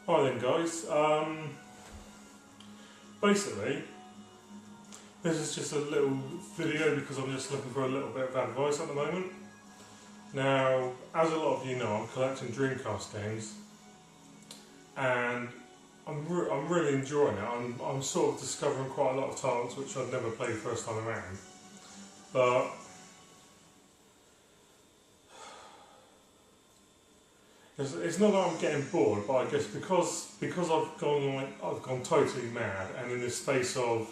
Hi then guys, basically this is just a little video because I'm just looking for a little bit of advice at the moment. Now, as a lot of you know, I'm collecting Dreamcast games and I'm really enjoying it. I'm sort of discovering quite a lot of titles which I'd never played first time around, but it's not that I'm getting bored, but I guess because I've gone totally mad, and in the space of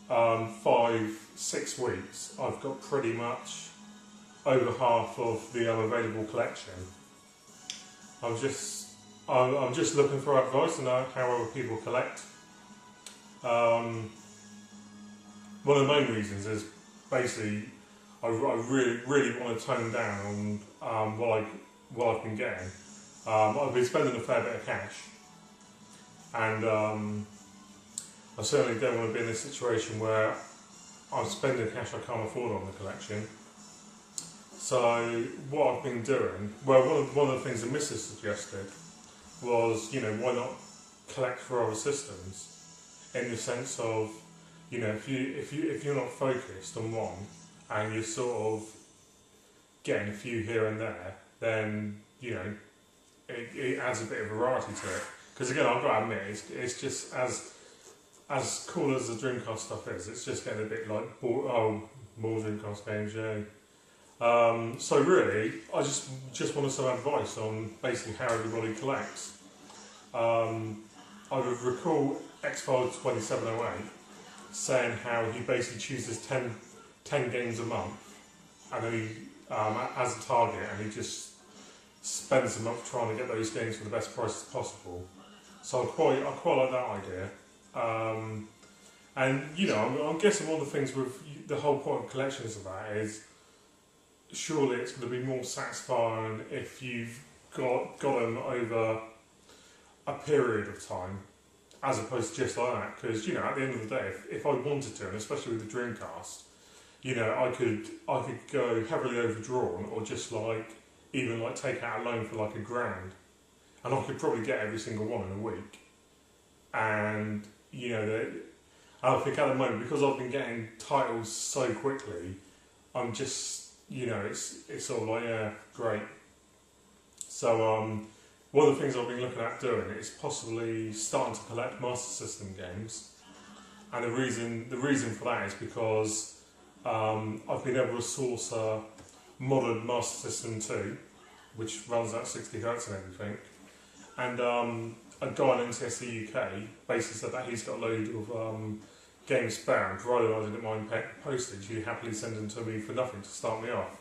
5-6 weeks, I've got pretty much over half of the available collection. I'm just looking for advice on how other people collect. One of the main reasons is basically I really want to tone down on what I've been getting. I've been spending a fair bit of cash, and I certainly don't want to be in a situation where I'm spending cash I can't afford on the collection. So what I've been doing, well, one of the things the missus suggested was, why not collect for other systems, in the sense of, if you're not focused on one and you're sort of getting a few here and there, then it adds a bit of variety to it. Because again, I've got to admit, it's just as cool as the Dreamcast stuff is, it's just getting a bit like more Dreamcast games, yeah. So really, I just wanted some advice on basically how everybody collects. I would recall X-Files 2708 saying how he basically chooses 10 games a month, and then he as a target, and he just spends a month trying to get those games for the best prices possible. So I quite like that idea. And I'm guessing one of the things with the whole point of collections of that is surely it's going to be more satisfying if you've got them over a period of time, as opposed to just like that. Because at the end of the day, if I wanted to, and especially with the Dreamcast, I could go heavily overdrawn, or just even take out a loan for like £1,000, and I could probably get every single one in a week. And I think at the moment, because I've been getting titles so quickly, I'm just it's sort of like, yeah, great. So one of the things I've been looking at doing is possibly starting to collect Master System games, and the reason for that is because I've been able to source a modern Master System 2, which runs at 60 Hz and everything, and a guy on NTSC UK basically said that he's got a load of games spare, and provided I didn't mind paying postage, he'd happily send them to me for nothing to start me off.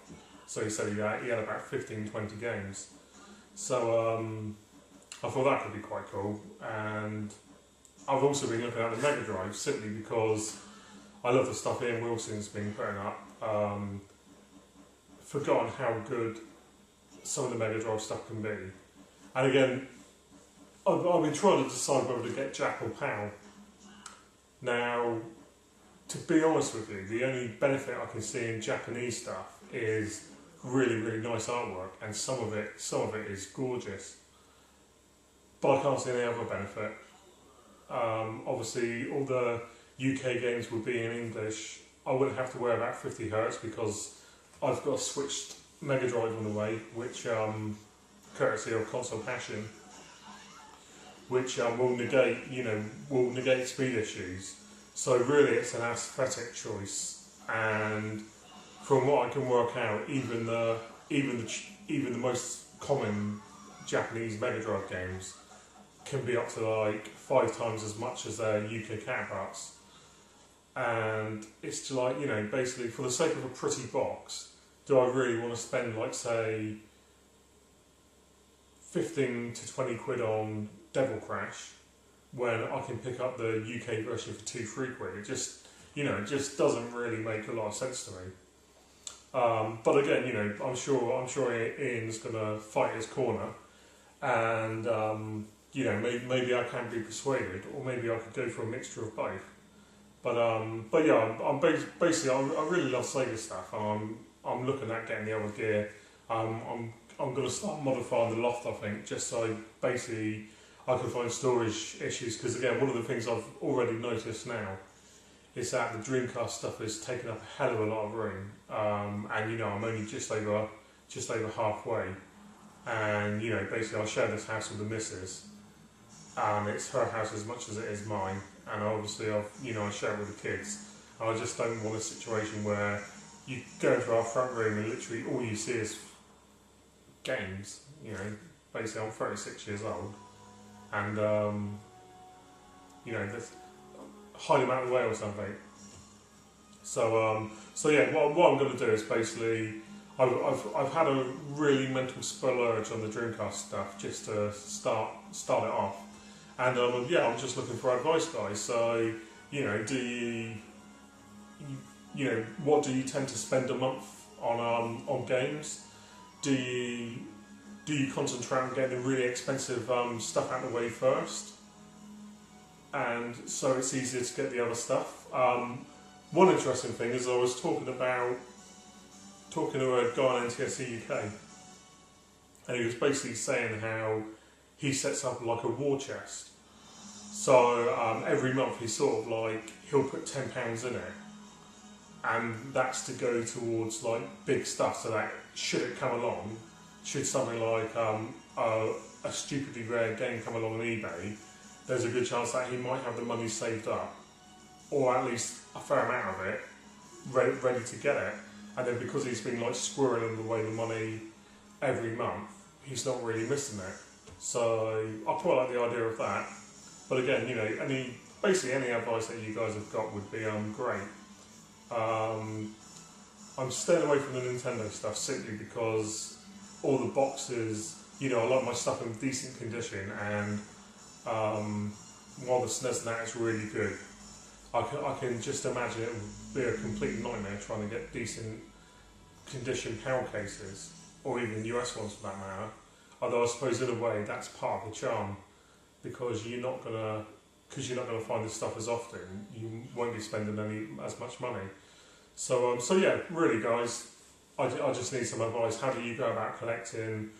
So he said he had about 15-20 games. So I thought that could be quite cool, and I've also been looking at the Mega Drive simply because I love the stuff Ian Wilson's been putting up. Forgotten how good some of the Mega Drive stuff can be. And again, I've been trying to decide whether to get Jack or PAL. Now, to be honest with you, the only benefit I can see in Japanese stuff is really, really nice artwork, and some of it is gorgeous. But I can't see any other benefit. Obviously, all the UK games would be in English. I wouldn't have to worry about 50 Hz because I've got a switched Mega Drive on the way, which, courtesy of Console Passion, which will negate speed issues. So really, it's an aesthetic choice, and from what I can work out, even the most common Japanese Mega Drive games can be up to like 5 times as much as their UK counterparts. And it's just basically for the sake of a pretty box, do I really want to spend say 15 to 20 quid on Devil Crash when I can pick up the UK version for 2-3 quid? It just doesn't really make a lot of sense to me. But again, I'm sure Ian's gonna fight his corner, and maybe I can be persuaded, or maybe I could go for a mixture of both. But yeah, I'm basically I really love Sega stuff, and I'm looking at getting the other gear. I'm going to start modifying the loft, I think, just so basically I can find storage issues, because again, one of the things I've already noticed now is that the Dreamcast stuff is taking up a hell of a lot of room, and you know, I'm only just over halfway, and you know, basically I share this house with the missus, and it's her house as much as it is mine, and obviously I share it with the kids. And I just don't want a situation where you go into our front room and literally all you see is games. You know, basically I'm 36 years old, and you know, hide them out of the way or something. So yeah, what I'm going to do is basically, I've had a really mental splurge on the Dreamcast stuff just to start it off, and yeah, I'm just looking for advice, guys. So you know, what do you tend to spend a month on games? Do you concentrate on getting the really expensive stuff out of the way first, and so it's easier to get the other stuff? One interesting thing is I was talking to a guy on NTSC UK, and he was basically saying how he sets up like a war chest. So every month he'll put £10 in it, and that's to go towards like big stuff, so that should it come along, should something like a stupidly rare game come along on eBay, there's a good chance that he might have the money saved up, or at least a fair amount of it ready to get it. And then because he's been like squirreling away the money every month, he's not really missing it. So I quite like the idea of that. But again, you know, any advice that you guys have got would be great. I'm staying away from the Nintendo stuff simply because all the boxes, you know, I like my stuff in decent condition, and while the SNES and that is really good, I can just imagine it would be a complete nightmare trying to get decent condition power cases, or even US ones for that matter. Although I suppose in a way that's part of the charm, because you're not gonna find this stuff as often. You won't be spending as much money. So yeah, really, guys, I just need some advice. How do you go about collecting?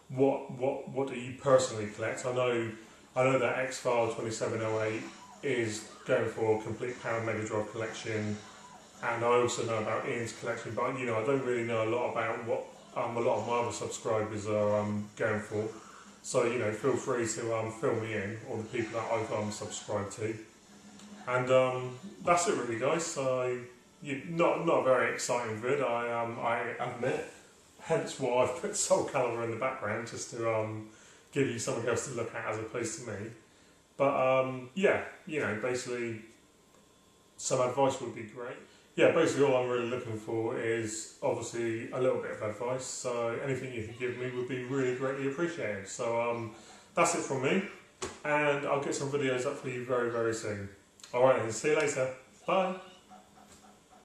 What do you personally collect? I know that X-File 2708 is going for a complete Power Mega Drive collection, and I also know about Ian's collection, but you know, I don't really know a lot about what a lot of my other subscribers are going for. So you know, feel free to fill me in, or the people that I've subscribed to. And that's it, really, guys. So not a very exciting vid, I admit. Hence why I've put Soul Calibur in the background, just to give you something else to look at as opposed to me. But yeah, you know, basically some advice would be great. Yeah, basically all I'm really looking for is obviously a little bit of advice, so anything you can give me would be really greatly appreciated. So that's it from me, and I'll get some videos up for you very, very soon. Alright then, see you later. Bye.